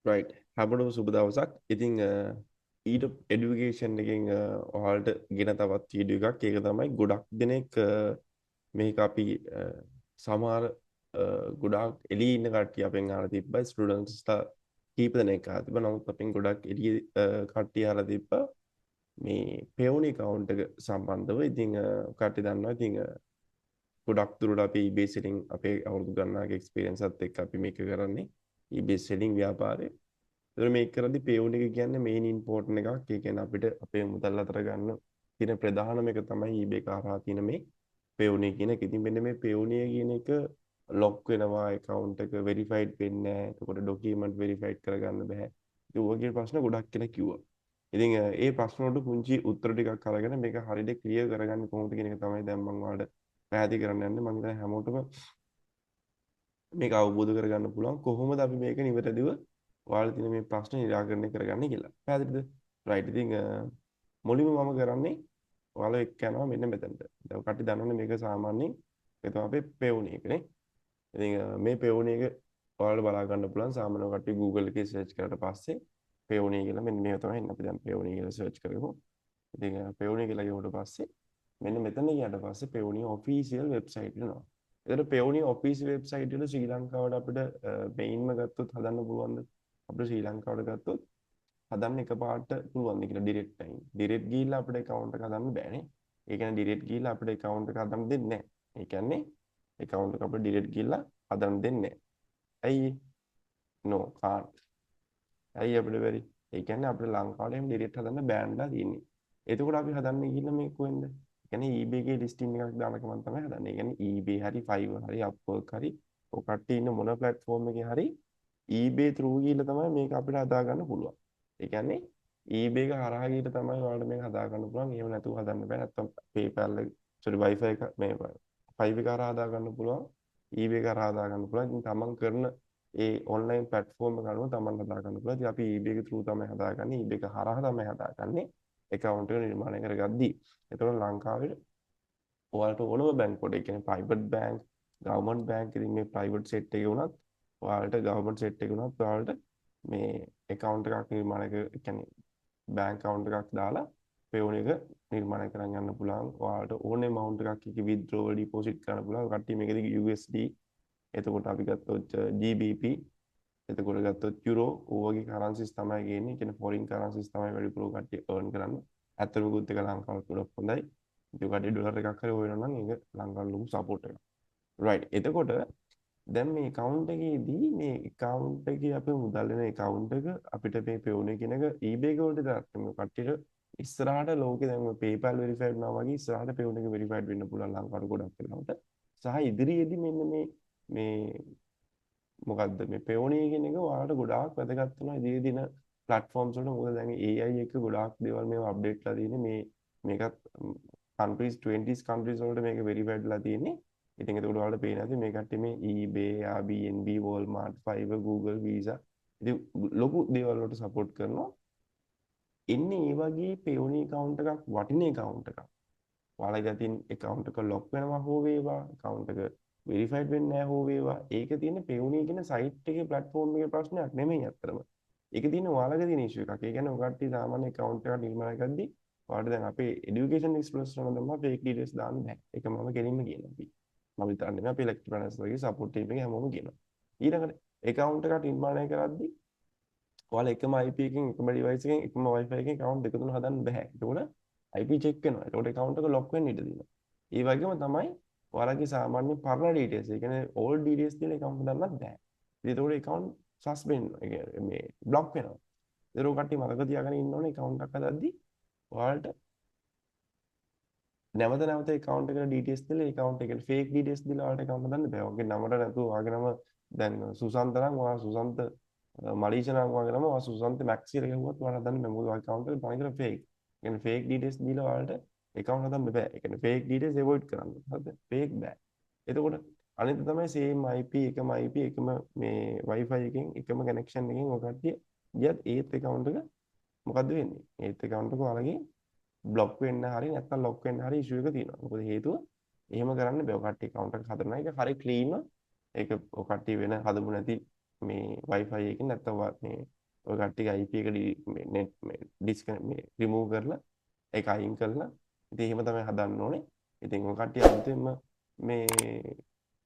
right හැමෝටම සුබ දවසක්. ඉතින් ඊට এডুকেෂන් එකෙන් ඔයාලට ගෙන තවත් වීඩියෝ එකක්. ඒක තමයි ගොඩක් දෙනෙක් මේක අපි සමහර ගොඩාක් එළියේ ඉන්න කට්ටිය අපෙන් අහලා තිබ්බා. ස්ටුඩන්ට්ස්ලා කීප දෙනෙක් අහලා තිබ්බා. නමුත් අපෙන් ගොඩක් එළියේ කට්ටිය අහලා තිබ්බා මේ පෙවුනි account එක සම්බන්ධව. ඉතින් කට්ටිය දන්නවා. ඉතින් ගොඩක් දුරට අපි eBay selling අපේ අවුරුදු ගණනාවක එක්ස්පීරියන්ස් එකත් එක්ක අපි මේක කරන්නේ eBay selling ව්‍යාපාරය. ඒතර මේක කරද්දි පේවුන එක කියන්නේ මේන් ඉම්පෝර්ටන්ට් එකක්. ඒ කියන්නේ අපිට අපේ මුදල් අතර ගන්න තියෙන ප්‍රධානම එක තමයි eBay කරා තියෙන මේ පේවුනේ කියන එක. ඉතින් මෙන්න මේ පේවුනේ කියන එක ලොක් වෙනවා, account එක verified වෙන්නේ නැහැ. එතකොට document verified කරගන්න බෑ. ඒ වගේ ප්‍රශ්න ගොඩක් කියලා කිව්වා. ඉතින් ඒ ප්‍රශ්න වලට පුංචි උත්තර ටිකක් අරගෙන මේක හරියට ක්ලියර් කරගන්න කොහොමද කියන එක තමයි දැන් මම ඔයාලට පැහැදිලි කරන්න යන්නේ. මම හිතන්නේ හැමෝටම මේක අවබෝධ කරගන්න පුළුවන් කොහොමද අපි මේක නිවැරදිව ඔයාලා තියෙන මේ ප්‍රශ්න निराකරණය කරගන්නේ කියලා. පැහැදිලිද? රයිට්. ඉතින් මුලින්ම මම කරන්නේ ඔයාලා එක්ක යනවා මෙන්න මෙතනට. දැන් කට්ටිය දන්නවනේ මේක සාමාන්‍යයෙන් ඒක තමයි අපේ පෙවුනේ එකනේ. ඉතින් මේ පෙවුනේ එක ඔයාලට බලා ගන්න පුළුවන්. සාමාන්‍යව කට්ටිය Google එකේ search කරලා පස්සේ පෙවුනේ කියලා මෙන්න මේක තමයි එන්නේ. අපි දැන් පෙවුනේ කියලා search කරමු. ඉතින් පෙවුනේ කියලා ගිහුවට පස්සේ මෙන්න මෙතන ගියාට පස්සේ පෙවුනේ official website එනවා. ඒතර පෙවුනේ official website වල ශ්‍රී ලංකාවට අපිට මේන්ම ගත්තොත් හදන්න පුළුවන්ද? අපිට ශ්‍රී ලංකාවට ගත්තොත් හදන්න එකපාරට පුළුවන් ද කියලා ඩිරෙක්ට් ටයිම්. ඩිරෙක්ට් ගිහිල්ලා අපිට account එක හදන්න බෑනේ. ඒ කියන්නේ ඩිරෙක්ට් ගිහිල්ලා අපිට account එක හදන්න දෙන්නේ නැහැ. ඒ කියන්නේ account එක අපිට ඩිරෙක්ට් ගිහිල්ලා හදන්න දෙන්නේ නැහැ. ඇයි? no can't. ඇයි අපිට බැරි? ඒ කියන්නේ අපිට ලංකාවට එහෙම ඩිරෙක්ට් හදන්න බෑන්ලා තියෙන්නේ. එතකොට අපි හදන්නේ කියලා මේ කොහෙන්ද? ඒ කියන්නේ eBay එකේ listing එකක් දාලා කමක් තමයි හදන්නේ. ඒ කියන්නේ eBay හරි Fiverr හරි Upwork හරි ඔය කට්ටිය ඉන්න මොන platform එකේ හරි eBay through ගිහලා තමයි මේක අපිට හදා ගන්න පුළුවන්. ඒ කියන්නේ eBay එක හරහා ගිහලා තමයි ඔයාලට මේක හදා ගන්න පුළුවන්. එහෙම නැතුව හදන්න බෑ. නැත්තම් PayPal එක sorry Wi-Fi එක මේ Fiverr එක හරහා හදා ගන්න පුළුවන්. eBay එක හරහා හදා ගන්න පුළුවන්. ඉතින් තමන් කරන ඒ ඔන්ලයින් ප්ලැට්ෆෝම් එක අනුව තමන් හදා ගන්න පුළුවන්. ඉතින් අපි eBay එක through තමයි හදාගන්නේ. eBay එක හරහා තමයි හදාගන්නේ. account එක නිර්මාණය කරගද්දී. එතකොට ලංකාවේ ඔයාලට ඕනම බැංකුවකට, ඒ කියන්නේ private bank, government bank, ඉතින් මේ private set එකේ වුණත් ඔයාලට government set එකේ වුණත් ඔයාලට මේ account එකක් නිර්මාණය කර, ඒ කියන්නේ bank account එකක් දාලා පේවුන එක නිර්මාණය කරන් යන්න පුළුවන්. ඔයාලට ඕනේ amount එකක් එක withdraw deposit කරන්න පුළුවන්. කට්ටිය මේකදී USD, එතකොට අපි ගත්තොත් GBP, එතකොට ගත්තොත් යුරෝ, ඕවගේ කරන්සිස් තමයි ගේන්නේ. කියන්නේ ෆොරින් කරන්සිස් තමයි වැඩිපුර කට්ටිය earn කරන්නේ. ඇත්තටම උත් එක ලංකාවට ගොඩක් හොඳයි. ඉතින් කට්ටිය ඩොලර් එකක් හරි හොයනවා නම් ඒක ලංකාවේ ලොකු සපෝට් එකක්. රයිට්. එතකොට දැන් මේ account එකේදී මේ account එකේ අපේ මුදල් වෙන account එක අපිට මේ පෙවුනේ කියන එක eBay එක වලට දාන්න කට්ටියට ඉස්සරහට ලෝකේ දැන් ඔය PayPal verified වුණා වගේ ඉස්සරහට පෙවුනේ එක verified වෙන්න පුළුවන් ලංකාවට ගොඩක් වෙලාවට. සහ ඉදිරියේදී මෙන්න මේ මොකද්ද මේ පෙවුනේ කියන එක ඔයාලට ගොඩාක් වැදගත් වෙනවා ඉදිරියේ දින platforms වලට. මොකද දැන් AI එක ගොඩාක් දේවල් මේවා අප්ඩේට් කරලා තියෙන්නේ. මේකත් countries 20s countries වලට මේක verified වෙලා තියෙන්නේ. ඉතින් එතකොට ඔයාලට පේන ඇති මේ කට්ටිය මේ eBay, Airbnb, Walmart, Fiverr, Google, Visa ඉතින් ලොකු දේවල් වලට support කරනවා. එන්නේ ඒ වගේ පෙවුනේ account එකක්, වටින account එකක්. ඔයාලගේ අතින් account එක lock වෙනවා හෝ වේවා, account එක verified වෙන්නේ නැහැ හෝ වේවා, ඒක තියෙන පෙවුනේ කියන site එකේ platform එකේ ප්‍රශ්නයක් නෙමෙයි අත්‍තරම. ඒක තියෙන ඔයාලගේ තියෙන issue එකක්. ඒ කියන්නේ ඔය කට්ටිය සාමාන්‍ය account එකක් නිර්මාණය කරද්දී ඔයාලට දැන් අපේ education express වල නම් fake details දාන්න බෑ. ඒක මම කෙලින්ම කියනවා. මම විතරක් නෙමෙයි අපේ ඉලෙක්ට්‍රොනික්ස් වගේ සපෝට් ටීම් එකේ හැමෝම කියනවා. ඊළඟට account එකක් නිර්මාණය කරද්දී ඔයාලා එකම IP එකකින් එකම device එකකින් එකම Wi-Fi එකකින් account දෙක තුන හදන්න බෑ. ඒකෝට IP check වෙනවා. ඒකෝට account එක lock වෙන්න ඉඩ තියෙනවා. ඒ වගේම තමයි ඔයාලගේ සාමාන්‍ය පරණ details, ඒ කියන්නේ old details දින account හදන්නත් බෑ. ඒකෝට account suspend මේ block වෙනවා. ඒක කට්ටිය මතක තියාගෙන ඉන්න ඕනේ account එකක් හදද්දී ඔයාලට නැවත account එකට details දීලා account එකට fake details දීලා ඔයාලට account හදන්න බෑ. ඔයාගේ නමට නැතුව ඔයාගේ නම දැන් සුසන්ත නම් ඔයා සුසන්ත, මලීෂා නම් ඔයාගේ නම ඔයා සුසන්ත මැක්ස් කියලා ගහුවත් ඔයාලා හදන්න බෑ. මොකද ඔයාගේ account එක තනිකර fake. ඒ කියන්නේ fake details දීලා ඔයාලට account හදන්න බෑ. ඒ කියන්නේ fake details avoid කරන්න. හරිද? fake බෑ. එතකොට අනිත් තමයි same IP එකම IP එකම මේ Wi-Fi එකෙන් එකම connection එකෙන් ඔය කට්ටිය ගියත් ඒත් account එක මොකද්ද වෙන්නේ? ඒත් account එක ඔයාලගේ බ්ලොක් වෙන්න හරි නැත්නම් ලොක් වෙන්න හරි ඉෂුව එක තියෙනවා. මොකද හේතුව එහෙම කරන්න බෑ. ඔය කට්ටිය account එක හදනවා. ඒක හරි ක්ලීන්ව ඒක ඔය කට්ටිය වෙන හදමු නැති මේ Wi-Fi එකකින් නැත්නම් මේ ඔය කට්ටිය IP එක මේ net මේ ඩිස්කනෙක්ට් මේ රිමූව් කරලා ඒක අයින් කරලා ඉතින් එහෙම තමයි හදන්න ඕනේ. ඉතින් ඔය කට්ටිය අන්තිමම මේ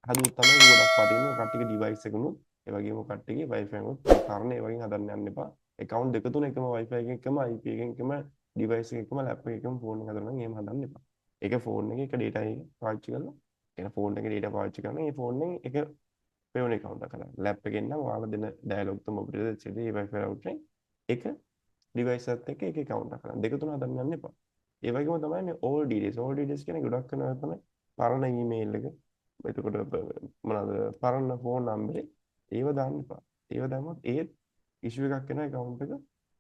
හදුවොත් තමයි ගොඩක් වටින්නේ. ඔය කට්ටියගේ ඩිවයිස් එකනුත් ඒ වගේම ඔය කට්ටියගේ Wi-Fi එකනුත් කරන ඒ වගේ හදන්න යන්න එපා. account දෙක තුන එකම Wi-Fi එකෙන් එකම IP එකෙන් එකම ඩිවයිස් එකකම ලැප්ටොප් එකකම ෆෝන් එක හදනවා නම් එහෙම හදන්න එපා. ඒක ෆෝන් එකේ එක data එක පාවිච්චි කරලා ඒක ෆෝන් එකේ data පාවිච්චි කරනවා. මේ ෆෝන් එකෙන් එක පෙවුන account එකක් කරලා ලැප් එකෙන් නම් ඔයාලා දෙන dialog තමයි අපිට දෙන්නේ Wi-Fi router එක ඩිවයිස් එකත් එක්ක එක account එකක් කරලා දෙක තුන හදන්න යන්න එපා. ඒ වගේම තමයි මේ all details කියන්නේ ගොඩක් කරනවා තමයි පරණ email එක එතකොට මොනවාද පරණ ෆෝන් නම්බරේ ඒව දාන්න එපා. ඒව දැම්මොත් ඒත් ඉෂුව එකක් වෙනවා account එක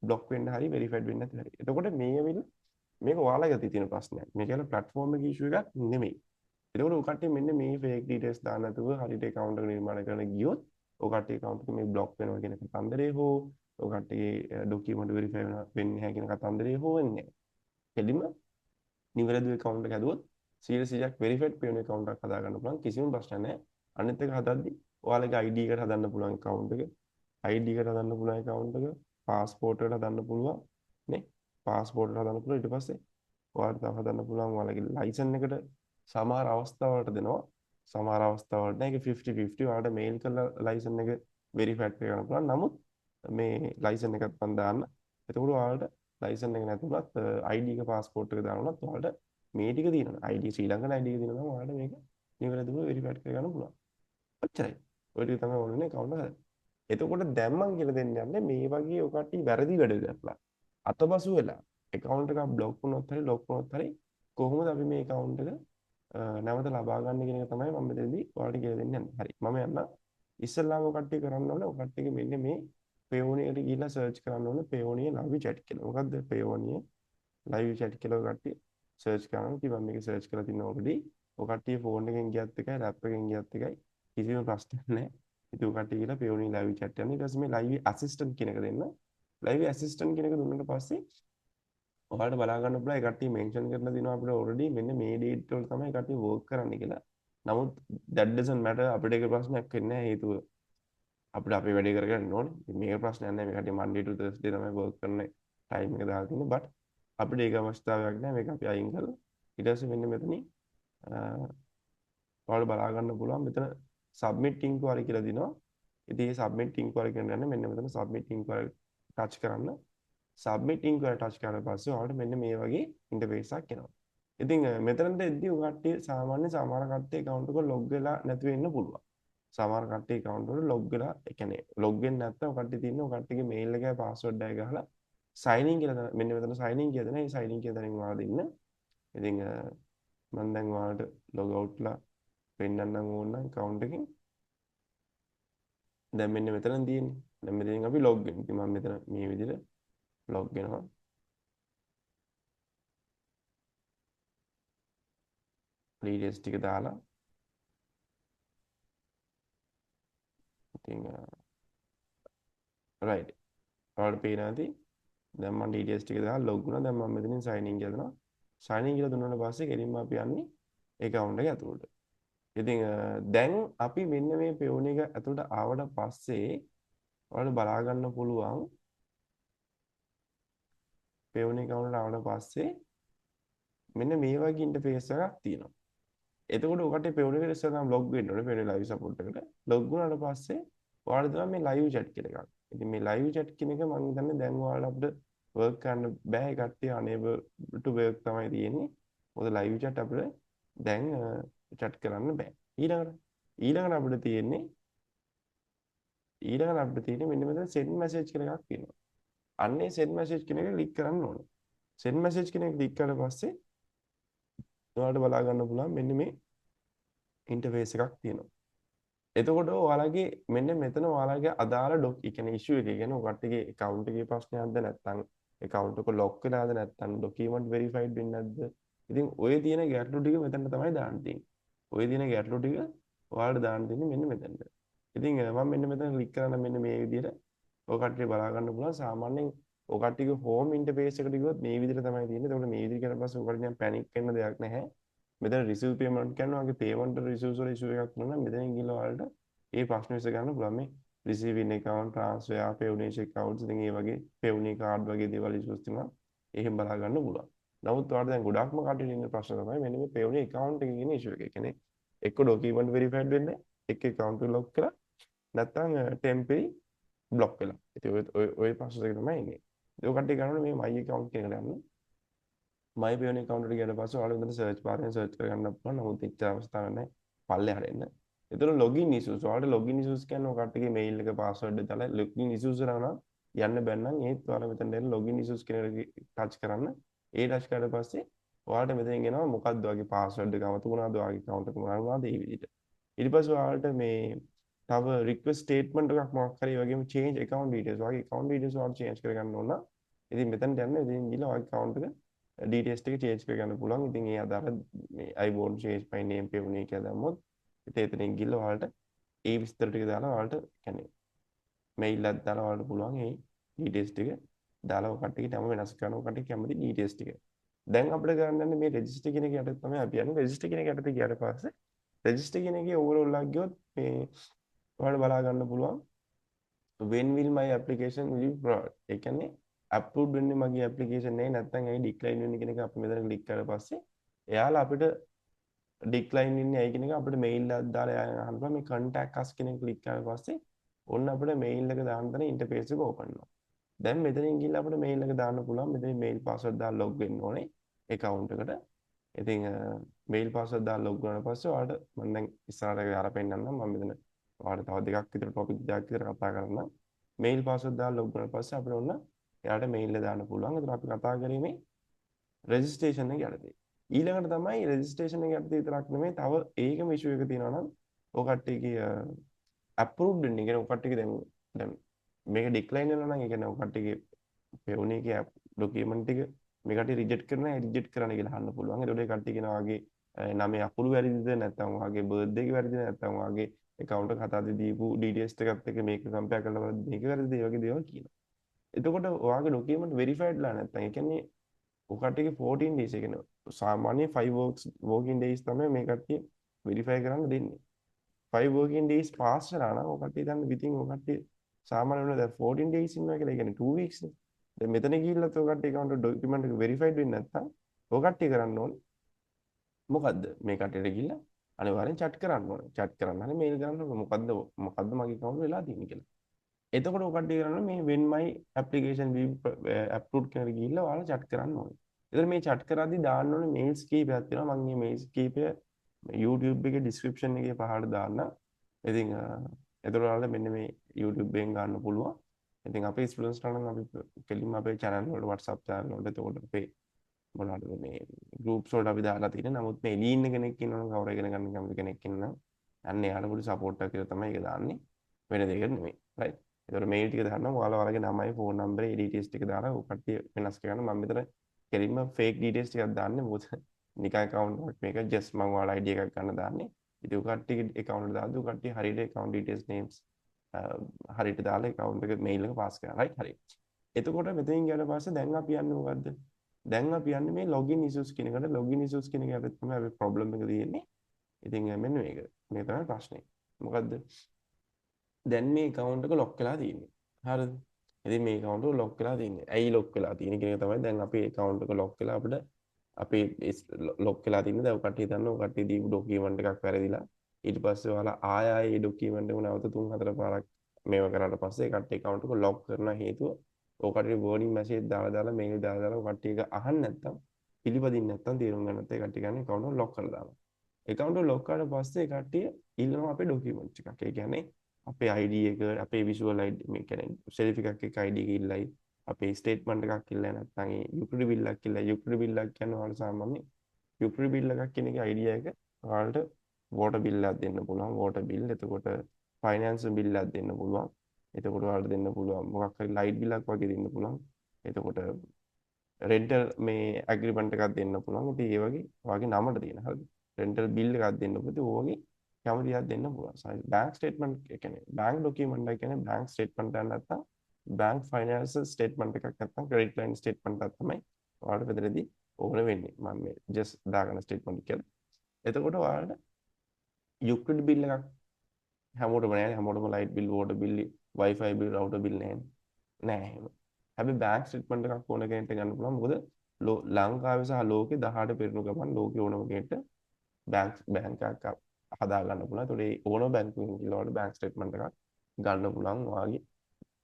බ්ලොක් වෙන්න හරි වෙරිෆයිඩ් වෙන්න නැති හරි. එතකොට මේ ඇවිල්ලා මේක ඔයාලගේ අතේ තියෙන ප්‍රශ්නයක්. මේක ඇවිල්ලා platform එකේ ඉෂුව එකක් නෙමෙයි. එතකොට ඔය කට්ටිය මෙන්න මේ fake details දාන්න නැතුව හරියට account එක නිර්මාණය කරන්න ගියොත් ඔය කට්ටිය account එක මේ බ්ලොක් වෙනවා කියන කතන්දරේ හෝ ඔය කට්ටියගේ document verify වෙන්නේ නැහැ කියන කතන්දරේ හෝ වෙන්නේ නැහැ. කෙලින්ම නිවැරදිව account එක හැදුවොත් 100%ක් verified payment account එකක් හදාගන්න පුළුවන් කිසිම ප්‍රශ්නයක් නැහැ. අනිත් එක හදද්දි ඔයාලගේ ID එකට හදන්න පුළුවන් account එක, ID එකට හදන්න පුළුවන් account එක, passport එකට හදන්න පුළුවන් නේ. passport එකට හදන්න පුළුවන් ඊට පස්සේ ඔයාලට තව හදන්න පුළුවන් ඔයාලගේ license එකට සමහර අවස්ථාවලට දෙනවා. සමහර අවස්ථාවලට නෑ ඒක 50-50 ඔයාලට mail කරලා license එක verified කරගන්න පුළුවන්. නමුත් මේ license එකත් මම දාන්න. එතකොට ඔයාලට ලයිසන් එක නැතුණත් ID එක પાස්පෝර්ට් එක දානොත් ඔයාලට මේ ටික තියෙනවා. ID ශ්‍රී ලංකන් ID එක තියෙනවා නම් ඔයාලට මේක නිවැරදිව වෙරිෆයිඩ් කරගන්න පුළුවන්. ඔච්චරයි. ඔය ටික තමයි ඕනේ account එක. එතකොට දැන් මම කියලා දෙන්න යන්නේ මේ වගේ ඔය කට්ටිය වැරදි වැඩ කරලා අතපසු වෙලා account එකක් බ්ලොක් වුණොත් හරි ලොක් වුණොත් හරි කොහොමද අපි මේ account එක නැවත ලබා ගන්න කියන එක තමයි මම මෙතනදී ඔයාලට කියලා දෙන්න යන්නේ. හරි. මම යන්න ඉස්සෙල්ලාම ඔය කට්ටිය කරන්න ඕනේ ඔය කට්ටියගේ මෙන්න මේ පේෝනියට ගිහිල්ලා සර්ච් කරන්න ඕනේ පේෝනිය live chat කියලා. මොකද්ද පේෝනිය live chat කියලා කට්ටිය සර්ච් කරනවා. ඉතින් මම මේක සර්ච් කරලා තිනවා already. ඔය කට්ටිය ෆෝන් එකෙන් ගියත් එකයි ලැප් එකෙන් ගියත් එකයි කිසිම ප්‍රශ්නයක් නැහැ. ඉතින් ඔය කට්ටිය ගිහලා පේෝනිය live chat යනවා. ඊට පස්සේ මේ live assistant කියන එක දෙන්න. live assistant කියන එක දුන්නාට පස්සේ ඔයාලට බලා ගන්න පුළුවන් ඒ කට්ටිය මෙන්ෂන් කරලා දිනවා අපිට already මෙන්න මේ date වල තමයි කට්ටිය work කරන්න කියලා. නමුත් that doesn't matter අපිට ඒක ප්‍රශ්නයක් වෙන්නේ නැහැ හේතුව අපිට අපේ වැඩේ කරගන්න ඕනේ. ඉතින් මේක ප්‍රශ්නයක් නැහැ. මේ කට්ටිය Monday to Thursday තමයි work කරන time එක දාලා තියෙන්නේ. but අපිට ඒක අවස්ථාවක් නැහැ. මේක අපි අයින් කරලා ඊට පස්සේ මෙන්න මෙතනින් ඔයාලට බලා ගන්න පුළුවන් මෙතන submit inquiry කියලා දිනවා. ඉතින් මේ submit inquiry කියන යන්නේ මෙන්න මෙතන submit inquiry touch කරන්න. submit inquiry touch කරලා පස්සේ ඔයාලට මෙන්න මේ වගේ interface එකක් එනවා. ඉතින් මෙතනට එද්දී ඔය කට්ටිය සාමාන්‍ය සමහර කට්ටිය account එක log වෙලා නැති වෙන්න පුළුවන්. සමහර කට්ටිය account වල log වෙලා ඒ කියන්නේ log වෙන්නේ නැත්නම් ඔය කට්ටිය තියෙන ඔය කට්ටියගේ mail එකයි password එකයි ගහලා sign in කියලා මෙන්න මෙතන sign in කියලා දෙනවා. ඒ sign in කියන තැනින් ඔයාලා දෙන්න. ඉතින් මම දැන් ඔයාලට log out ලා පෙන්නන්නම් ඕන නම් account එකෙන්. දැන් මෙන්න මෙතන තියෙන්නේ. දැන් මෙතනින් අපි log වෙනවා. ඉතින් මම මෙතන මේ විදිහට log වෙනවා. details ටික දාලා ඉතින් right ඔයාලට පේනවා ඇති දැන් මම details ටික දාලා log වුණා දැන් මම මෙතනින් sign in කියලා දෙනවා sign in කියලා දුන්නාට පස්සේ කෙලින්ම අපි යන්නේ account එක ඇතුළට ඉතින් දැන් අපි මෙන්න මේ peon එක ඇතුළට ආවට පස්සේ ඔයාලට බලා ගන්න පුළුවන් peon account එකට ආවට පස්සේ මෙන්න මේ වගේ interface එකක් තියෙනවා එතකොට ඔකට peon එකට ඉස්සෙල්ලාම log වෙන්න ඕනේ peon live support එකට log වුණාට පස්සේ ඔයාලට තමයි මේ live chat කියලා එකක්. ඉතින් මේ live chat කියන එක මම හිතන්නේ දැන් ඔයාලට අපිට work කරන්න බෑ. ඒ කට්ටිය unable to work තමයි තියෙන්නේ. මොකද live chat අපිට දැන් chat කරන්න බෑ. ඊළඟට අපිට තියෙන්නේ මෙන්න මෙතන send message කියලා එකක් තියෙනවා. අන්නේ send message කියන එක ක්ලික් කරන්න ඕනේ. send message කියන එක ක්ලික් කරලා පස්සේ ඔයාලට බලා ගන්න පුළුවන් මෙන්න මේ interface එකක් තියෙනවා. එතකොට ඔයාලගේ මෙන්න මෙතන ඔයාලගේ අදාළ ඒ කියන්නේ issue එක කියන්නේ ඔයගොල්ලෝගේ account එකේ ප්‍රශ්නයක්ද නැත්නම් account එක lock වෙලාද නැත්නම් document verified වෙන්නේ නැද්ද? ඉතින් ඔය තියෙන ගැටලු ටික මෙතන තමයි දාන්න තියෙන්නේ. ඔය තියෙන ගැටලු ටික ඔයාලට දාන්න තියෙන්නේ මෙන්න මෙතනට. ඉතින් මම මෙන්න මෙතන ක්ලික් කරන මෙන්න මේ විදිහට ඔය කට්ටිය බලා ගන්න පුළුවන් සාමාන්‍යයෙන් ඔය කට්ටියගේ home interface එකට ගියොත් මේ විදිහට තමයි තියෙන්නේ. ඒකට මේ විදිහට කරලා පස්සේ ඔයගොල්ලෝ නිකන් panic වෙන්න දෙයක් නැහැ. මෙතන receive payment කරනවා වගේ payment receive වල issue එකක් වුණා නම් මෙතනින් ගිහලා ඔයාලට ඒ ප්‍රශ්න විසඳ ගන්න පුළුවන් මේ receiving account, transfer, payment accounts ඉතින් ඒ වගේ payment card වගේ දේවල් issues තියෙනවා. එහෙම බලා ගන්න පුළුවන්. නමුත් ඔයාලට දැන් ගොඩක්ම කටට ඉන්න ප්‍රශ්න තමයි මෙන්න මේ payment account එකේ ඉන්න issue එක. ඒ කියන්නේ එක්ක document verified වෙන්නේ එක්ක account එක lock කරලා නැත්නම් temporary block වෙලා. ඉතින් ඔය ප්‍රශ්න දෙක තමයි ඉන්නේ. ඒක කට්ටිය කරන්නේ මේ my account කියන එකට යන්න. my payment account එකට ගියට පස්සේ ඔයාලා උදේට search bar එකෙන් search කරගන්න පුළුවන්. නමුත් එච්චර අවස්ථාවක් නැහැ. පල්ලෙහාට එන්න. එතන login issues. ඔයාලට login issues කියන්නේ ඔය කට්ටියගේ mail එක password එක දාලා login issues කරනවා නම් යන්න බැන්නම් ඒත් ඔයාලා මෙතන දෙන login issues කියන එක touch කරන්න. ඒ touch කරලා පස්සේ ඔයාලට මෙතනින් එනවා මොකක්ද ඔයාගේ password එක අමතක වුණාද ඔයාගේ account එක මොනවා වුණාද ඒ විදිහට. ඊට පස්සේ ඔයාලට මේ තව request statement එකක් මොකක් හරි වගේම change account details ඔයාගේ account details ඔයාලට change කරගන්න ඕන නම් ඉතින් මෙතනට යන්න ඉතින් ගිහලා ඔයාගේ account එක details ටික change කරගන්න පුළුවන්. ඉතින් ඒ අදාළ මේ I want change my name payment කියලා දැම්මොත් ඉතින් එතනින් ගිහලා ඔයාලට ඒ විස්තර ටික දාලා ඔයාලට කියන්නේ mail එකක් දාලා ඔයාලට පුළුවන් ඒ details ටික දාලා ඔය කට්ටියට යම වෙනස් කරන ඔය කට්ටිය කැමති details ටික. දැන් අපිට කරන්න යන්නේ මේ register කියන එක යටතේ තමයි අපි යන්නේ. register කියන එක යටතේ ගියාට පස්සේ register කියන එකේ overall එකක් ගියොත් මේ ඔයාලට බලා ගන්න පුළුවන් when will my application will be brought. ඒ කියන්නේ අප්ලෝඩ් වෙන්නේ මගේ ඇප්ලිකේෂන් එකේ නැත්නම් ඇයි ඩික්ලයින් වෙන්නේ කියන එක අපි මෙතන ක්ලික් කරලා පස්සේ එයාලා අපිට ඩික්ලයින් වෙන්නේ ඇයි කියන එක අපිට මේල් එකක් දාලා අහනවා මේ contact us කියන එක ක්ලික් කරලා පස්සේ ඔන්න අපිට මේල් එක දාන්න තන ඉන්ටර්ෆේස් එක ඕපන් වෙනවා. දැන් මෙතනින් ගිහලා අපිට මේල් එක දාන්න පුළුවන්. මෙතන මේල් පාස්වර්ඩ් දාලා ලොග් වෙන්න ඕනේ account එකට. ඉතින් මේල් පාස්වර්ඩ් දාලා ලොග් වුණාට පස්සේ ඔයාලට මම දැන් ඉස්සරහට යාලා පෙන්නන්නම්. මම මෙතන ඔයාලට තව දෙකක් විතර ටොපික් දෙකක් විතර කතා කරන්න. මේල් පාස්වර්ඩ් දාලා ලොග් වුණාට පස්සේ අපිට ඔන්න එයාට මේල් එක දාන්න පුළුවන්. ඒතර අපි කතා කරේ මේ රෙජිස්ට්‍රේෂන් එක යටතේ. ඊළඟට තමයි රෙජිස්ට්‍රේෂන් එක යටතේ විතරක් නෙමෙයි තව ඒකම ඉෂුව එක තියෙනවා නම් ඔය කට්ටියගේ අප්‍රූව්ඩ් වෙන්නේ. කියන්නේ ඔය කට්ටියගේ දැන් මේක ඩික්ලයින් වෙනවා නම් ඒ කියන්නේ ඔය කට්ටියගේ පෙවුනේගේ ડોකියුමන්ට් ටික මේ කට්ටිය රිජෙක්ට් කරනවා ඒ රිජෙක්ට් කරන්න කියලා අහන්න පුළුවන්. ඒතකොට ඒ කට්ටිය කියනවා වගේ නමේ අකුරු වැරදිද නැත්නම් ඔයාගේ බර්ත්ඩේ එක වැරදිද නැත්නම් ඔයාගේ account එක හදාදී දීපු details එකත් එක්ක මේක කම්පෙයාර් කරලා බලද්දි මේක වැරදිද ඒ වගේ දේවල් කියනවා. එතකොට ඔයාගේ ડોකියුමන්ට් වෙරිෆයිඩ් ලා නැත්නම් ඒ කියන්නේ ඔය කට්ටියගේ 14 days ඒ කියන්නේ සාමාන්‍ය 5 working days තමයි මේ කට්ටිය වෙරිෆයි කරන්න දෙන්නේ. 5 working days pass වෙලා නම් ඔය කට්ටිය දන්න විතින් ඔය කට්ටිය සාමාන්‍ය වෙන දැන් 14 days ඉන්නවා කියලා කියන්නේ 2 weeks නේ. දැන් මෙතන ගිහිල්ලා ඔය කට්ටිය account document එක verified වෙන්නේ නැත්නම් ඔය කට්ටිය කරන්න ඕනේ මොකද්ද මේ කට්ටියට ගිහිල්ලා අනිවාර්යෙන් chat කරන්න ඕනේ. chat කරන්න හරි mail කරන්න ඕනේ. මොකද්ද මගේ account වෙලා තියෙන්නේ කියලා. එතකොට ඔය කට්ටිය කරන්නේ මේ when my application will approved කියන එක ගිහිල්ලා ඔයාලා chat කරන්න ඕනේ. ඒතර මේ chat කරද්දී දාන්න ඕනේ mails කීපයක් තියෙනවා. මම මේ mails කීපය YouTube එකේ description එකේ පහළට දාන්න. ඉතින් එතකොට ඔයාලා මෙන්න මේ YouTube එකෙන් ගන්න පුළුවන්. ඉතින් අපේ ස්ටුඩන්ට්ස් ලා නම් අපි කෙලින්ම අපේ channel වලට WhatsApp channel වලට එතකොට අපේ මොනවද මේ groups වලට අපි දාලා තියෙන්නේ. නමුත් මේ lean කෙනෙක් ඉන්නවනම් කවුරු ඉගෙන ගන්න කැමති කෙනෙක් ඉන්නවා. අන්න එයාලා පොඩි support එකක් කියලා තමයි ඒක දාන්නේ. වෙන දෙයකට නෙමෙයි. right? ඒතකොට මේල් ටික දාන්නම් ඔයාලා ඔයාලගේ නමයි ෆෝන් නම්බරේ details ටික දාලා ඔය කට්ටිය වෙනස් කරගන්න. මම මෙතන කෙලින්ම fake details ටිකක් දාන්නේ. මොකද නිකන් account එකක් මේක just මම ඔයාලා ID එකක් ගන්න දාන්නේ. ඉතින් ඔය කට්ටියගේ account එක දාද්දි ඔය කට්ටිය හරියට account details names හරියට දාලා account එක mail එක pass කරනවා. right? හරි. එතකොට මෙතනින් ගියාට පස්සේ දැන් අපි යන්නේ මොකද්ද? දැන් අපි යන්නේ මේ login issues කියන එකට. login issues කියන එක අපිට තමයි අපි problem එක තියෙන්නේ. ඉතින් මෙන්න මේක. මේ තමයි ප්‍රශ්නේ. මොකද්ද? දැන් මේ account එක lock වෙලා තියෙන්නේ. හරිද? ඉතින් මේ account එක lock වෙලා තියෙන්නේ. ඇයි lock වෙලා තියෙන්නේ කියන එක තමයි දැන් අපේ account එක lock වෙලා අපිට අපේ lock වෙලා තියෙන්නේ. දැන් ඔය කට්ටිය දන්නවා ඔය කට්ටිය දීපු document එකක් වැරදිලා. ඊට පස්සේ ඔයාලා ආයෙ ඒ document එක නැවත 3-4 පාරක් මේව කරාට පස්සේ ඒ කට්ටිය account එක lock කරන හේතුව ඔය කට්ටිය warning message දාලා mail දාලා ඔය කට්ටිය එක අහන්න නැත්තම් පිළිපදින්න නැත්තම් තේරුම් ගන්න නැත්නම් ඒ කට්ටිය කියන්නේ account එක lock කරලා දානවා. account එක lock කරාට පස්සේ ඒ කට්ටිය ඉල්ලනවා අපේ document එකක්. ඒ කියන්නේ අපේ ID එක අපේ visual ID මේ කියන්නේ selfie එකක් එක්ක ID එක ඉල්ලයි අපේ statement එකක් ඉල්ලයි නැත්නම් ඒ utility bill එකක් ඉල්ලයි utility bill එකක් කියන්නේ ඔයාලා සාමාන්‍ය utility bill එකක් කියන එකේ idea එක ඔයාලට water bill එකක් දෙන්න පුළුවන් water bill එතකොට finance bill එකක් දෙන්න පුළුවන් එතකොට ඔයාලට දෙන්න පුළුවන් මොකක් හරි light bill එකක් වගේ දෙන්න පුළුවන් එතකොට rental මේ agreement එකක් දෙන්න පුළුවන් ඉතින් ඒ වගේ ඔයාගේ නමට තියෙන හරිද rental bill එකක් දෙන්න පුළුවන් ඕගේ කැමති එකක් දෙන්න පුළුවන්. bank statement ඒ කියන්නේ bank document එක කියන්නේ bank statement එකක් නැත්නම් bank financial statement එකක් නැත්නම් credit line statement එකක් තමයි ඔයාලට මෙතනදී ඕන වෙන්නේ. මම මේ just දාගන්න statement එක කියලා. එතකොට ඔයාලට utility bill එකක් හැමෝටම නෑනේ හැමෝටම light bill water bill Wi-Fi bill router bill නෑ එහෙම. හැබැයි බැංක් ස්ටේට්මන්ට් එකක් ඕන කෙනෙක්ට ගන්න පුළුවන්. මොකද ලංකාවේ සහ ලෝකේ 18 පෙරණු ගමන් ලෝකේ ඕනම කෙනෙක්ට බැංක් එකක් හදා ගන්න පුළුවන්. ඒතකොට ඒ ඕනම බැංකුවකින් ගිහලා බැංක් ස්ටේට්මන්ට් එකක් ගන්න පුළුවන් ඔයාගේ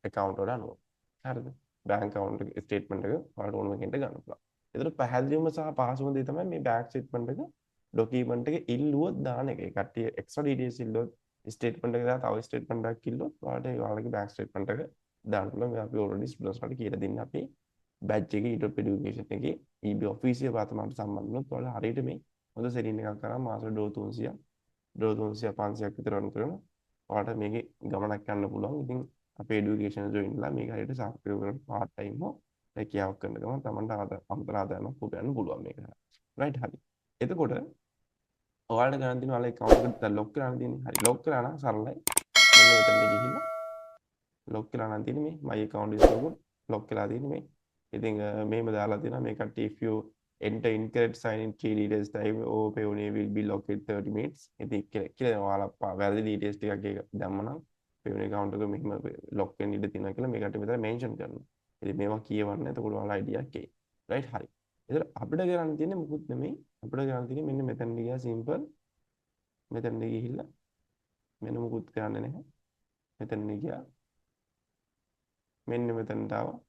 account වල අනුව. හරිද? බැංක් account එක ස්ටේට්මන්ට් එක ඔයාලට ඕනම කෙනෙක්ට ගන්න පුළුවන්. ඒතකොට පැහැදිලිවම සහ පහසුම දේ තමයි මේ බැංක් ස්ටේට්මන්ට් එක ડોකියුමන්ට් එක ඉල්ලුවොත් දාන එක. ඒ කට්ටිය එක්ස්ට්‍රා ඩීටේල්ස් ඉල්ලුවොත් ස්ටේට්මන්ට් එක දාලා තව ස්ටේට්මන්ට් එකක් ඉල්ලුවොත් ඔයාලට ඔයාලගේ බැංක් ස්ටේට්මන්ට් එක දාන්න පුළුවන්. මේ අපි ඔල්රෙඩි ස්ටුඩන්ට්ස් වලට කියලා දෙන්න අපි බැච් එකේ ඊටොප් එඩියුකේෂන් එකේ EB ඔෆිසියල් පාතමන්ට සම්බන්ධ වුණොත් ඔයාලා හරියට මේ හොඳ සෙටින් එකක් කරා මාසෙ ඩෝ 300 500ක් විතර වුණ කරන ඔයාලට මේකේ ගමනක් යන්න පුළුවන්. ඉතින් අපේ এডুকেෂන් ජොයින්ලා මේක හරියට සාර්ථකව කරන පාර්ට් ටයිම් හෝ රැකියාවක් කරන ගමන් තමන්ට අමතර ආදායමක් උපයන්න පුළුවන් මේක. රයිට් හරි. එතකොට ඔයාලට ගන්න තියෙන ඔයාලගේ account එක දැන් ලොක් කරන්න තියෙන්නේ. හරි ලොක් කරා නම් සරලයි. මෙන්න මෙතනට ගිහිල්ලා ලොක් කරලා නම් තියෙන්නේ මේ my account is locked lock කරලා තියෙන්නේ මේ. ඉතින් මෙහෙම දාලා තියෙනවා මේ කට්ටිය if you enter incorrect sign in key details type or payoneer will be locked in 30 minutes. ඉතින් කියලා ඔයාලා වැරදි details ටිකක් ඒක දැම්මනම් payoneer account එක මෙහෙම lock වෙන්න ඉඩ තියෙනවා කියලා මේ කට්ටිය මෙතන mention කරනවා. ඉතින් මේවා කියවන්න එතකොට ඔයාලා idea එකක් එයි. right හරි. ඒතර අපිට කරන්න තියෙන්නේ මොකුත් නෙමෙයි. අපිට කරන්න තියෙන්නේ මෙන්න මෙතන ගියා simple මෙතන ගිහිල්ලා මෙන්න මොකුත් කරන්න නැහැ. මෙතන ගියා මෙන්න මෙතනට ආවා.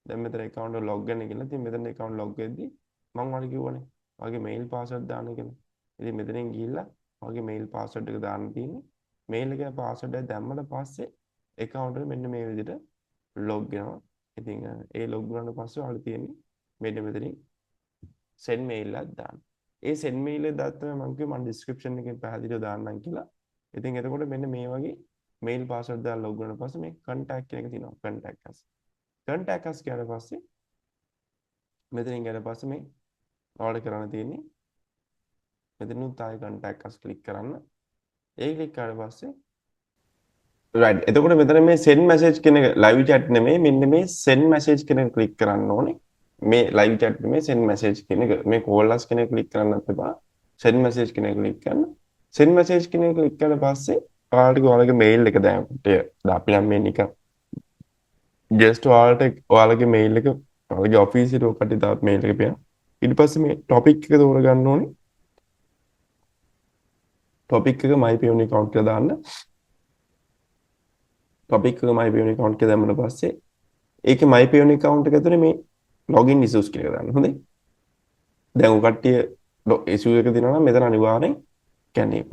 දැන් මෙතන account එක log වෙන්න කියලා. ඉතින් මෙතන account log වෙද්දි මම ඔයාලට කිව්වනේ. ඔයාගේ mail password දාන්න කියලා. ඉතින් මෙතනින් ගිහිල්ලා ඔයාගේ mail password එක දාන්න තියෙන්නේ. mail එකේ password එක දැම්මම පස්සේ account එක මෙන්න මේ විදිහට log වෙනවා. ඉතින් ඒ log වුණාට පස්සේ ඔයාලට තියෙන්නේ මෙන්න මෙතනින් send mail එකක් දාන්න. ඒ send mail එක දාත්තම මම කිව්වා මම description එකෙන් පැහැදිලිව දාන්නම් කියලා. ඉතින් එතකොට මෙන්න මේ වගේ mail password දාලා log වුණාට පස්සේ මේ contact කියන එක තියෙනවා. contact us කියන පස්සේ මෙතනින් ගියට පස්සේ මේ ඔයාලට කරන්න තියෙන්නේ මෙතනුත් ආයෙ contact us click කරන්න. ඒ click කරාට පස්සේ right එතකොට මෙතන මේ send message කියන එක live chat නෙමෙයි මෙන්න මේ send message කියන එක click කරන්න ඕනේ. මේ live chat නෙමෙයි send message කියන එක මේ call us කියන එක click කරන්නත් එපා. send message කියන එක click කරන්න. send message කියන එක click කරලා පස්සේ ඔයාලගේ mail එක දැන් අපි නම් මේ නිකන් just ඔයාලගේ mail එක ඔයාලගේ office එකට ඔකට දාත් mail එක පියා. ඊට පස්සේ මේ topic එක තෝරගන්න ඕනේ. topic එක my payoneer account කියලා දාන්න. topic එක my payoneer account කියලා දැම්මම පස්සේ ඒකේ my payoneer account එක ඇතුලේ මේ login issues කියලා දාන්න. හොඳයි. දැන් ඔය කට්ටිය issue එක දෙනවා නම් මෙතන අනිවාර්යෙන් කියන්නේ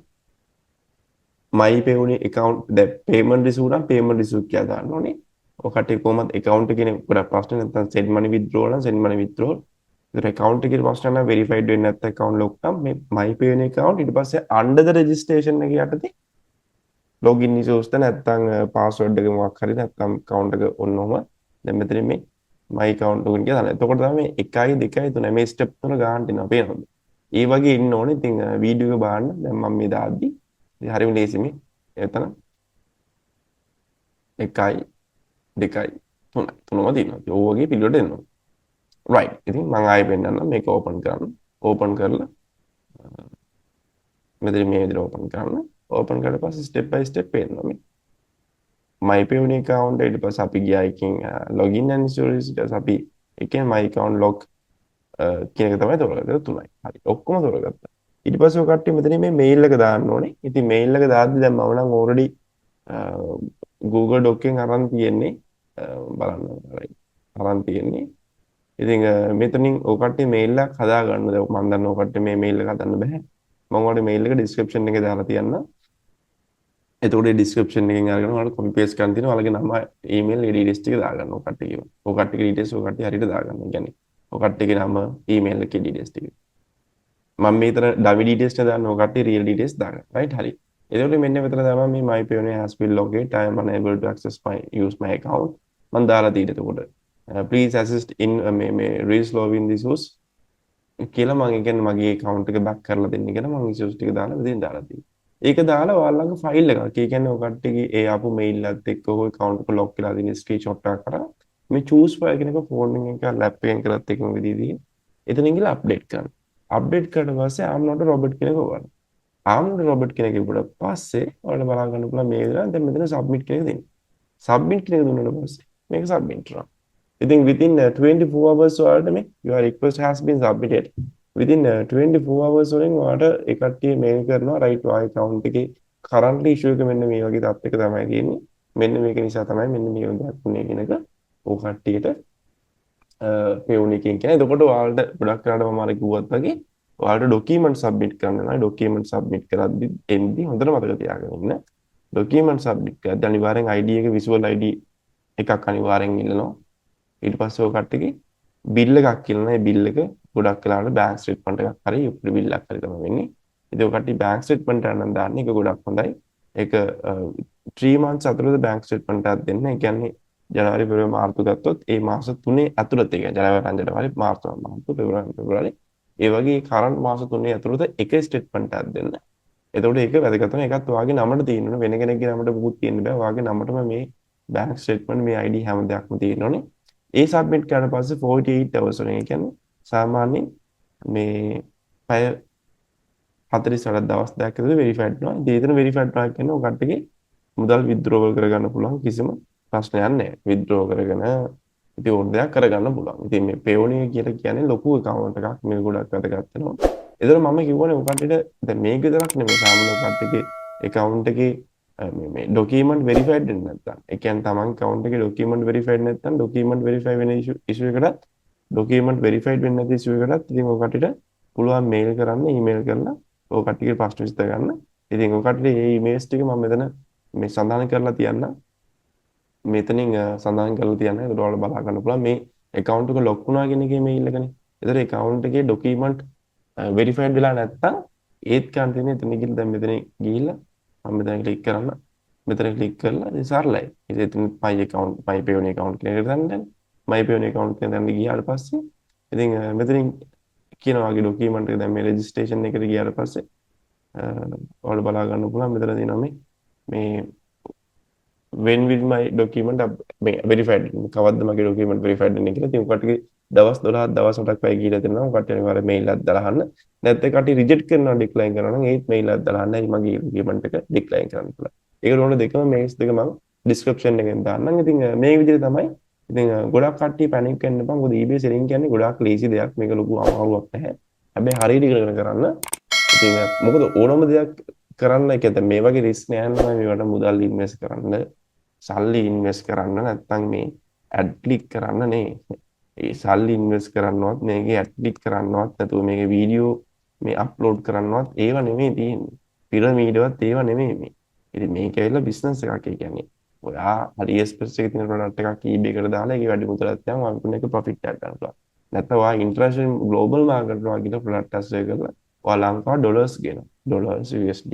my payoneer account the payment issue නම් payment issue කියලා දාන්න ඕනේ. ඔය කට්ටිය කොහමද account එකේ ගොඩක් ප්‍රශ්න නැත්නම් send money withdrawal නම් send money withdrawal. ඒතර account එකේ ප්‍රශ්න නම් verified වෙන්නේ නැත්නම් account lock නම් මේ my payoneer account ඊට පස්සේ under the registration එක යටතේ login issues නැත්නම් password එක මොකක් හරි නැත්නම් account එක ඔන්නෝම දැන් මෙතන මේ my account එක කියලා දාන්න. එතකොට තමයි 1 2 3 මේ step තුන ගන්න දෙනවා පේනවද? ඒ වගේ ඉන්න ඕනේ. ඉතින් වීඩියෝ එක බලන්න. දැන් මම මේ දාද්දි හරිම ලේසි මේ. එතන 1 2 3 තුනම තියෙනවා. ඒ වගේ පිළිවෙලට එනවා. right. ඉතින් මම ආයෙ පෙන්නන්නම් මේක ඕපන් කරන්න. ඕපන් කරලා මෙතන මේ විදිහට ඕපන් කරන්න. ඕපන් කරලා පස්සේ step by step පේනවා මේ. my payoneer account ඊට පස්සේ අපි ගියා එකකින් login and storage ඊට පස්සේ අපි එකෙන් my account lock කියන එක තමයි තෝරගත්තේ තුනයි. හරි. ඔක්කොම තෝරගත්තා. ඊට පස්සේ ඔය කට්ටිය මෙතන මේ mail එක දාන්න ඕනේ. ඉතින් mail එක දාද්දි දැන් මම නම් already Google Doc එකෙන් අරන් තියෙන්නේ බලන්න. right. අරන් තියෙන්නේ. ඉතින් මෙතනින් ඔය කට්ටිය mail එකක් හදා ගන්න. දැන් මම දන්න ඔය කට්ටිය මේ mail එක හදන්න බෑ. මම ඔයාලට mail එක description එකේ දාලා තියන්න. එතකොට description එකෙන් අරගෙන ඔයාලට copy paste කරන්න තියෙනවා. ඔයාලගේ නම email details ටික දාගන්න ඔය කට්ටිය. ඔය කට්ටියගේ details ඔය කට්ටිය හරියට දාගන්න. ඒ කියන්නේ ඔය කට්ටියගේ නම email එකේ details ටික. මම මේතර dummy details දාන්න ඔය කට්ටිය real details දාගන්න. right හරි. එතකොට මෙන්න මෙතන තමයි මේ my payoneer has been logged. I am unable to access use my account. මම දාලා තියෙන්නේ එතකොට. Please assist in මේ resolving this issues කියලා මම කියන්නේ මගේ account එක back කරලා දෙන්න කියලා මම issues ටික දාලා මෙතෙන් දාලා තියෙනවා. ඒක දාලා ඔයාලගේ ෆයිල් එකක්. ඒ කියන්නේ ඔය කට්ටියගේ ඒ ආපු mail එකත් එක්ක ඔය account එක lock කරලා දෙන screenshot එකක් කරා මේ choose file කියන එක phone එකෙන් lap එකෙන් කරත් එකම විදිහදී එතනින් ගිහලා update කරන්න. update කරලා පස්සේ I'm not a robot කියන එක ඔයාලා. I'm not a robot කියන එක ඉවරට පස්සේ ඔයාලට බලා ගන්න පුළුවන් මේ විදිහට දැන් මෙතන submit කියන එක දෙන්න. සබ්මිට් කියන එක දුන්නාට පස්සේ මේක සබ්මිට් කරනවා. ඉතින් within 24 hours වලට මේ your request has been submitted. within 24 hours වලින් ඔයාලට ඒ කට්ටිය මේල් කරනවා right ඔයාගේ account එකේ currently issue එක මෙන්න මේ වගේ තත්ත්වයක තමයි තියෙන්නේ. මෙන්න මේක නිසා තමයි මෙන්න මේ වගේ දෙයක් වුනේ කියන එක ඕ කට්ටියට පෙවුන එකෙන් කියන්නේ. එතකොට ඔයාලට ගොඩක් කරාට මම අර කිව්වත් වගේ ඔයාලට ડોකියුමන්ට් සබ්මිට් කරන්න නම් ડોකියුමන්ට් සබ්මිට් කරද්දි එන්දි හොඳට මතක තියාගන්න ඉන්න. ડોකියුමන්ට් සබ්මිට් කරද්දි අනිවාර්යෙන් ID එක විසුවල් ID එකක් අනිවාර්යෙන් ඉල්ලනවා. ඊට පස්සේ ඔය කට්ටියගේ බිල් එකක් කියලා ඒ බිල් එක ගොඩක් වෙලාවට බැංක් ස්ටේට්මන්ට් එකක් හරි යුක්ලි බිල් එකක් හරි තමයි වෙන්නේ. ඉතින් ඔය කට්ටිය බැංක් ස්ටේට්මන්ට් එකක් නම් දාන්න ඒක ගොඩක් හොඳයි. ඒක 3 months අතරද බැංක් ස්ටේට්මන්ට් එකක් දෙන්න. ඒ කියන්නේ ජනවාරි පෙබරවාරි මාර්තු ගත්තොත් ඒ මාස තුනේ ඇතුළත ඒ ජනවාරි මාර්තු පෙබරවාරි ඒ වගේ කරන්ට් මාස තුනේ ඇතුළත එක ස්ටේට්මන්ට් එකක් දෙන්න. එතකොට ඒක වැදගත් වෙනවා. ඒකත් ඔයාගේ නමට තියෙන්න ඕනේ. වෙන කෙනෙක්ගේ නමට මුකුත් තියෙන්න බෑ. ඔයාගේ නමටම මේ බැංක් ස්ටේට්මන්ට් මේ ID හැම දෙයක්ම තියෙන්න ඕනේ. ඒ සබ්මිට් කරලා පස්සේ 48 hours වලින් ඒ කියන්නේ සාමාන්‍යයෙන් මේ පැය 48 දවස් දෙකක් ඇතුළත වෙරිෆයිඩ් වෙනවා. ඉතින් එතන වෙරිෆයිඩ් වුණා කියන්නේ ඔය කට්ටියගේ මුදල් විත්ඩ්‍රෝවල් කරගන්න පුළුවන් කිසිම ප්‍රශ්නයක් නැහැ. විත්ඩ්‍රෝ කරගෙන ඉතින් ඕන දෙයක් කරගන්න පුළුවන්. ඉතින් මේ පේෝනිය කියලා කියන්නේ ලොකු account එකක්. මේක ගොඩක් වැදගත් වෙනවා. ඒතර මම කිව්වනේ ඔය කට්ටියට දැන් මේක විතරක් නෙමෙයි සාමාන්‍ය කට්ටියගේ account එකේ මේ ડોකියුමන්ට් වෙරිෆයිඩ් වෙන්නේ නැත්නම් ඒ කියන්නේ තමන් account එකේ ડોකියුමන්ට් වෙරිෆයිඩ් නැත්නම් ડોකියුමන්ට් වෙරිෆයි වෙන ඉෂුව එකටත් ડોකියුමන්ට් වෙරිෆයිඩ් වෙන්නේ නැති ඉෂුව එකටත් ඉතින් ඔය කට්ටියට පුළුවන් මේල් කරන්න ඊමේල් කරලා ඔය කට්ටියගේ ප්‍රශ්න විසඳ ගන්න. ඉතින් ඔය කට්ටිය මේ ඊමේල්ස් ටික මම මෙතන මේ සඳහන් කරලා තියන්න. මෙතනින් සඳහන් කරලා තියන්න. ඒකට ඔයාලා බලා ගන්න පුළුවන් මේ account එක ලොක් වුණා කියන එකේ මේල් එකනේ. ඒතර account එකේ ડોකියුමන්ට් වෙරිෆයිඩ් වෙලා නැත්නම් ඒත් ගන්න තියෙන්නේ එතන ගිහින් දැන් මෙතන ගිහිල්ලා මම මෙතන ක්ලික් කරන්න. මෙතන ක්ලික් කරලා ඉතින් සරලයි. ඉතින් එතන my account my payoneer account කියන එකට දාන්න. my payoneer account කියන දැන් ගියාට පස්සේ ඉතින් මෙතනින් කියනවා වගේ ડોකියුමන්ට් එක දැන් මේ රෙජිස්ට්‍රේෂන් එකට ගියාට පස්සේ ඔයාලා බලා ගන්න පුළුවන් මෙතන තියෙනවා මේ when will my document මේ verified කවද්ද මගේ document verified වෙන්නේ කියලා. ඉතින් ඔකට දවස් 12ක් දවස් 8ක් වගේ ගිහලා දෙනවා. ඔකට අනිවාර්යයෙන් mail එකක් දාලා අහන්න. නැත්නම් කටි reject කරනවා decline කරනවා නම් ඒත් mail එකක් දාලා අහන්නයි මගේ document එක decline කරන්න කියලා. ඒකට ඕන දෙකම mails දෙක මම description එකෙන් දාන්නම්. ඉතින් මේ විදිහට තමයි ඉතින් ගොඩක් කට්ටිය panic වෙන්න එපා. මොකද eBay selling කියන්නේ ගොඩාක් lazy දෙයක්. මේක ලොකු අමාරුවක් නැහැ. හැබැයි හරියට ඉගෙන කරන්න. ඉතින් මොකද ඕනම දෙයක් කරන්න එක දැන් මේ වගේ රිස්ක් නෑ නේද මේවට මුදල් ඉන්වෙස්ට් කරන්න සල්ලි ඉන්වෙස්ට් කරන්න නැත්නම් මේ ඇඩ් ක්ලික් කරන්න නේ ඒ සල්ලි ඉන්වෙස්ට් කරන්නවත් මේකේ ඇඩ් ක්ලික් කරන්නවත් නැතුව මේකේ වීඩියෝ මේ අප්ලෝඩ් කරන්නවත් ඒව නෙමෙයි තියෙන්නේ පිරමීඩවත් ඒව නෙමෙයි මේ ඉතින් මේක ඇවිල්ලා බිස්නස් එකක් ඒ කියන්නේ ඔයා AliExpress එකේ තියෙන ප්‍රොඩක්ට් එකක් eBay එකට දාලා ඒකේ වැඩි මුදලක් තියන් ඔයාලට එක ප්‍රොෆිට් එකක් ගන්න පුළුවන් නැත්නම් ඔයා ඉන්ටර්නැෂනල් ග්ලෝබල් මාකට් එකකට ගිහින් ප්‍රොඩක්ට් ඇස්සේ කරලා ඔයා ලංකාව ඩොලර්ස් ගෙන ඩොලර්ස් USD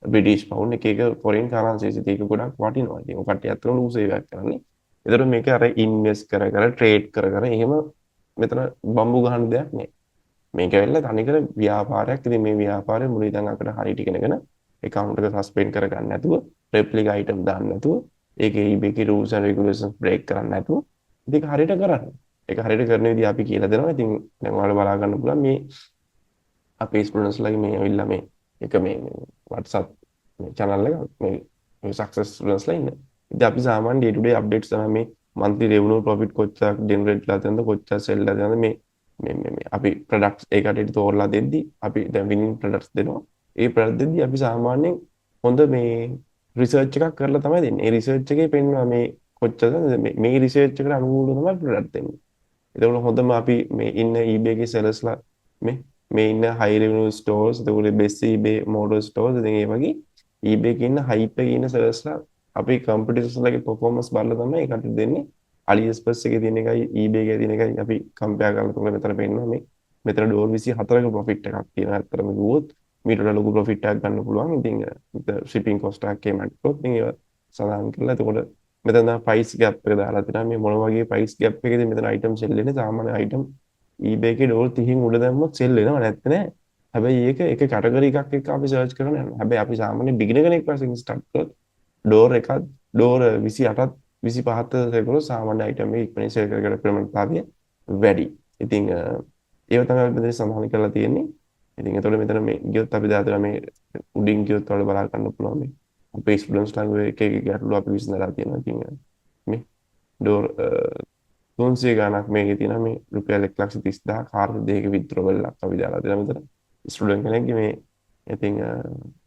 බ්‍රිටිෂ් පවුන්ඩ් එක ෆොරින් කරන්සිස් ඒක ගොඩක් වටිනවා. ඉතින් ඔය කට්ටිය අතන ලූස් එකක් කරන්නේ. ඒතර මේක අර ඉන්වෙස්ට් කර කර ට්‍රේඩ් කර කර එහෙම මෙතන බම්බු ගහන දෙයක් නෑ. මේක ඇවිල්ලා තනිකර ව්‍යාපාරයක්. ඉතින් මේ ව්‍යාපාරේ මුලින් ඉඳන් අපිට හරියට ඉගෙනගෙන account එක සස්පෙන්ඩ් කර ගන්න නැතුව replica item දාන්න නැතුව ඒකේ eBay K rules and regulations break කරන්න නැතුව ඉතින් ඒක හරියට කරන්න. ඒක හරියට කරන විදිහ අපි කියලා දෙනවා. ඉතින් දැන් ඔයාලා බලා ගන්න පුළුවන් මේ අපේ ස්ටුඩන්ට්ස් ලගේ මේ ඇවිල්ලා මේ එක මේ WhatsApp මේ channel එක මේ success students ලා ඉන්න. ඉතින් අපි සාමාන්‍ය day to day updates තමයි මේ monthly revenue profit කොච්චරක් generate ලා තියෙනවද කොච්චර sell ලා තියෙනවද මේ අපි products ඒකට තෝරලා දෙද්දි අපි දැන් winning products දෙනවා. ඒ product දෙද්දි අපි සාමාන්‍යයෙන් හොඳ මේ research එකක් කරලා තමයි දෙන්නේ. ඒ research එකේ පෙන්වනවා මේ කොච්චරද මේ research එකට අනුකූලව තමයි product දෙන්නේ. ඒකවල හොඳම අපි මේ ඉන්න eBay එකේ sellers ලා මේ ඉන්න high revenue stores එතකොට best eBay model stores ඉතින් ඒ වගේ eBay එකේ ඉන්න hype එකේ ඉන්න sellers ලා අපි competitors ලගේ performance බලලා තමයි ඒකට දෙන්නේ AliExpress එකේ තියෙන එකයි eBay එකේ තියෙන එකයි අපි compare කරලා මෙතන පෙන්නනවා මේ මෙතන ඩෝලර් 24ක profit එකක් තියෙනවා අත්‍තරම ගියොත් මීට වඩා ලොකු profit එකක් ගන්න පුළුවන් ඉතින් shipping cost එකක් එමත් කොත් ඉතින් ඒක සඳහන් කරලා එතකොට මෙතන price gap එක දාලා තියෙනවා මේ මොන වගේ price gap එකකද මෙතන item sell වෙන්නේ සාමාන්‍ය item eBay එකේ ඩෝලර් 30න් උඩ දැම්මොත් sell වෙනව නැත්te නෑ. හැබැයි ඒක එක කැටගරි එකක් එක්ක අපි සර්ච් කරන යනවා. හැබැයි අපි සාමාන්‍ය බිග්නර් කෙනෙක් වශයෙන් ස්ටාර්ට් කරොත් ඩෝර් එකක් ඩෝර් 28ත් 25ත් සේකරොත් සාමාන්‍ය item එක ඉක්මනින් sell කරගන්න ප්‍රමාණතාවය වැඩි. ඉතින් ඒව තමයි අපි මෙතන සඳහන් කරලා තියෙන්නේ. ඉතින් එතකොට මෙතන මේ ගියොත් අපි දාතර මේ උඩින් ගියොත් වල බලා ගන්න පුළුවන් මේ අපේ ස්ටුඩන්ට්ස් ළඟ එක එක ගැටලු අපි විසඳලා තියෙනවා. ඉතින් මේ ඩෝර් 300 ගණක් මේකේ තියෙනවා. මේ රුපියල් 1,30,000 කාර්ය දෙකක විත්ඩ්‍රෝවල් එකක් අපි දාලා දෙනවා මෙතන. ස්ටුඩන්ට් කෙනෙක්ගේ මේ ඉතින්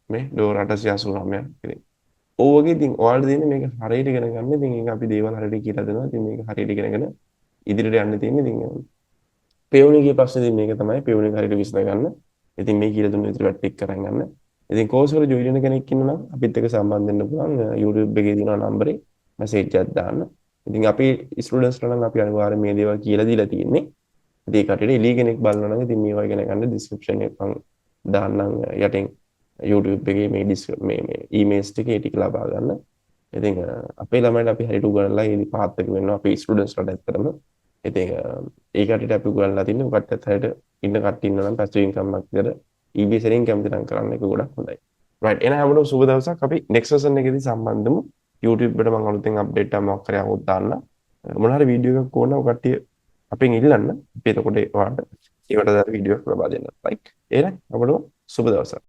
මේ ඩෝර් 889ක් ඉතින් ඕවගේ ඉතින් ඔයාලට දෙන්නේ මේක හරියට ඉගෙන ගන්න. ඉතින් ඒක අපි දේවල් හරියට කියලා දෙනවා. ඉතින් මේක හරියට ඉගෙනගෙන ඉදිරියට යන්න තියෙන්නේ. ඉතින් පෙවුණිගේ ප්‍රශ්නේ ඉතින් මේක තමයි. පෙවුණික හරියට විසඳ ගන්න. ඉතින් මේ කියලා දුන්න විදිහට ටික් කරන් ගන්න. ඉතින් කෝස් වල ජොයින් වෙන කෙනෙක් ඉන්නවා නම් අපිත් එක්ක සම්බන්ධ වෙන්න පුළුවන්. YouTube එකේ තියෙන නම්බරේ මැසේජ් එකක් දාන්න. ඉතින් අපි ස්ටුඩන්ට්ස්ලා නම් අපි අනිවාර්යයෙන් මේ දේවල් කියලා දීලා තියෙන්නේ. ඉතින් ඒ කටට එළි කෙනෙක් බලනවා නම් ඉතින් මේවා ඉගෙන ගන්න ඩිස්ක්‍රිප්ෂන් එකක් මම දාන්නම් යටින් YouTube එකේ මේ ඊමේල්ස් ටික ඒ ටික ලබා ගන්න. ඉතින් අපේ ළමයින්ට අපි හරියට උගන්වලා ඉතින් පාත් එක වෙනවා අපේ ස්ටුඩන්ට්ස්ලාට ඇත්තටම. ඉතින් ඒ කටට අපි උගන්වලා තින්නේ ඔකටත් හරියට ඉන්න කට්ටිය ඉන්නවා නම් පැසිව් ඉන්කම් එකක් විතර EBS එකෙන් කැමති නම් කරන්න එක ගොඩක් හොඳයි. රයිට් එහෙනම් හැමෝටම සුබ දවසක්. අපි next lesson එකේදී සම්බන්ධමු. YouTube එකට මම අලුතෙන් අප්ඩේට් එකක් මොකක් කරේ આવොත් දාන්න. මොන හරි වීඩියෝ එකක් ඕන නම් කට්ටිය අපෙන් ඉල්ලන්න. අපි එතකොට ඔයාලට ඒකට දාලා වීඩියෝ එකක් ලබා දෙන්න. රයිට් එහෙනම් අපිට සුබ දවසක්.